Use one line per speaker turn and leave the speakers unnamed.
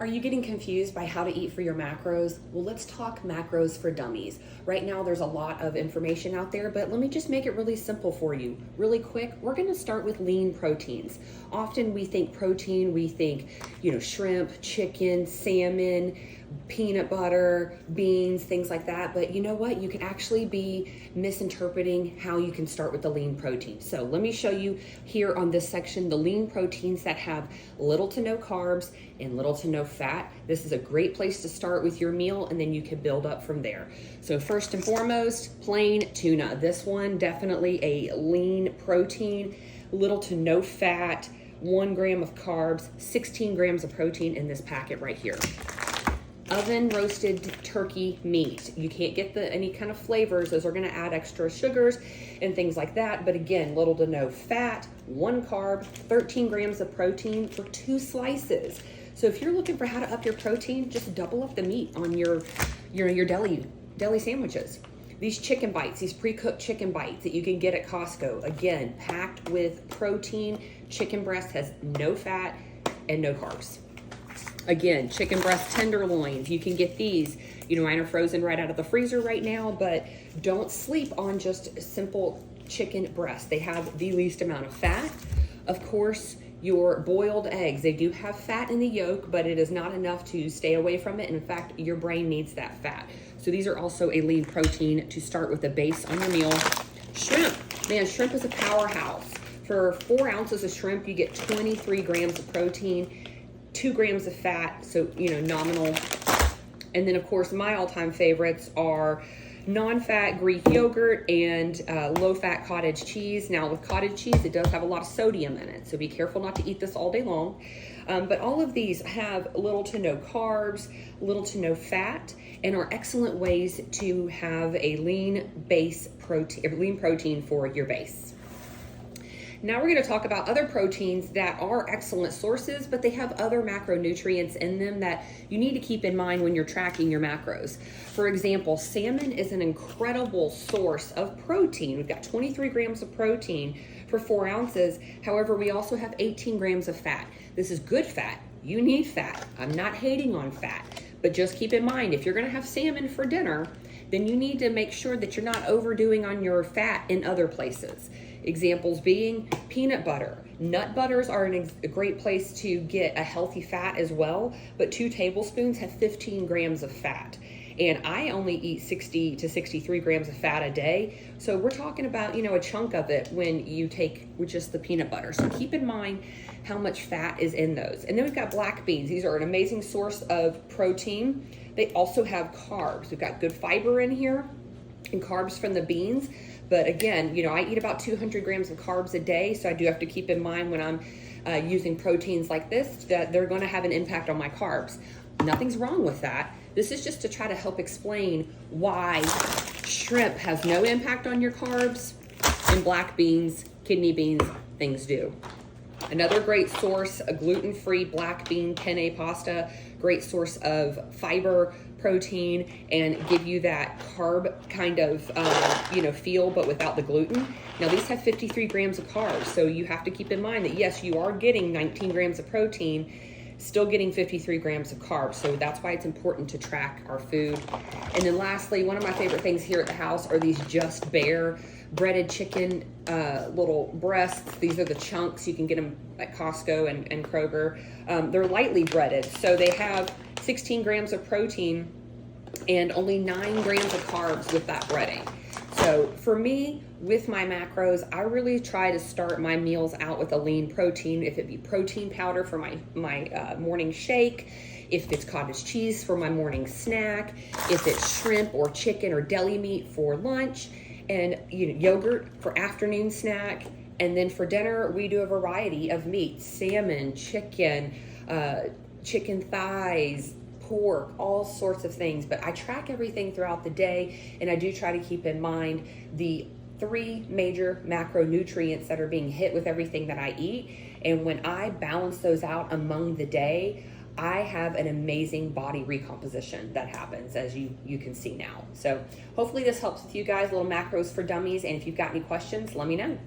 Are you getting confused by how to eat for your macros? Well, let's talk macros for dummies. Right now, there's a lot of information out there, but let me just make it really simple for you. Really quick, we're gonna start with lean proteins. Often we think protein, we think, shrimp, chicken, salmon, peanut butter, beans, things like that. But you know what? You can actually be misinterpreting how you can start with the lean protein. So let me show you here on this section the lean proteins that have little to no carbs and little to no fat. This is a great place to start with your meal, and then you can build up from there. So first and foremost, plain tuna. This one definitely a lean protein, little to no fat, 1 gram of carbs, 16 grams of protein in this packet right here. Oven roasted turkey meat. You can't get any kind of flavors. Those are going to add extra sugars and things like that. But again, little to no fat, 1 carb, 13 grams of protein for 2 slices. So if you're looking for how to up your protein, just double up the meat on your deli sandwiches. These chicken bites, these pre-cooked chicken bites that you can get at Costco, again, packed with protein. Chicken breast has no fat and no carbs. Again, chicken breast tenderloins, you can get these. Mine are frozen right out of the freezer right now, but don't sleep on just simple chicken breast. They have the least amount of fat. Of course, your boiled eggs, they do have fat in the yolk, but it is not enough to stay away from it. And in fact, your brain needs that fat. So these are also a lean protein to start with a base on your meal. Shrimp, man, shrimp is a powerhouse. For 4 ounces of shrimp, you get 23 grams of protein, 2 grams of fat, so nominal. And then of course my all-time favorites are non-fat Greek yogurt and low-fat cottage cheese. Now with cottage cheese, it does have a lot of sodium in it, so be careful not to eat this all day long. But all of these have little to no carbs, little to no fat, and are excellent ways to have a lean protein for your base. Now we're going to talk about other proteins that are excellent sources, but they have other macronutrients in them that you need to keep in mind when you're tracking your macros. For example, salmon is an incredible source of protein. We've got 23 grams of protein for 4 ounces. However, we also have 18 grams of fat. This is good fat. You need fat. I'm not hating on fat, but just keep in mind, if you're going to have salmon for dinner, then you need to make sure that you're not overdoing on your fat in other places. Examples being peanut butter. Nut butters are a great place to get a healthy fat as well, but 2 tablespoons have 15 grams of fat. And I only eat 60 to 63 grams of fat a day. So we're talking about, a chunk of it when you take with just the peanut butter. So keep in mind how much fat is in those. And then we've got black beans. These are an amazing source of protein. They also have carbs. We've got good fiber in here and carbs from the beans. But again, I eat about 200 grams of carbs a day, so I do have to keep in mind when I'm using proteins like this that they're going to have an impact on my carbs. Nothing's wrong with that. This is just to try to help explain why shrimp has no impact on your carbs and black beans, kidney beans, things do. Another great source, a gluten-free black bean penne pasta, great source of fiber, protein, and give you that carb kind of feel, but without the gluten. Now these have 53 grams of carbs, so you have to keep in mind that yes, you are getting 19 grams of protein, still getting 53 grams of carbs. So that's why it's important to track our food. And then lastly, one of my favorite things here at the house are these Just Bare breaded chicken little breasts. These are the chunks. You can get them at Costco and Kroger. They're lightly breaded, so they have 16 grams of protein and only 9 grams of carbs with that breading. So for me, with my macros, I really try to start my meals out with a lean protein. If it be protein powder for my morning shake, if it's cottage cheese for my morning snack, if it's shrimp or chicken or deli meat for lunch, and yogurt for afternoon snack. And then for dinner, we do a variety of meats: salmon, chicken, chicken thighs, pork, all sorts of things. But I track everything throughout the day, and I do try to keep in mind the 3 major macronutrients that are being hit with everything that I eat. And when I balance those out among the day, I have an amazing body recomposition that happens, as you can see now. So hopefully this helps with you guys, little macros for dummies. And if you've got any questions, let me know.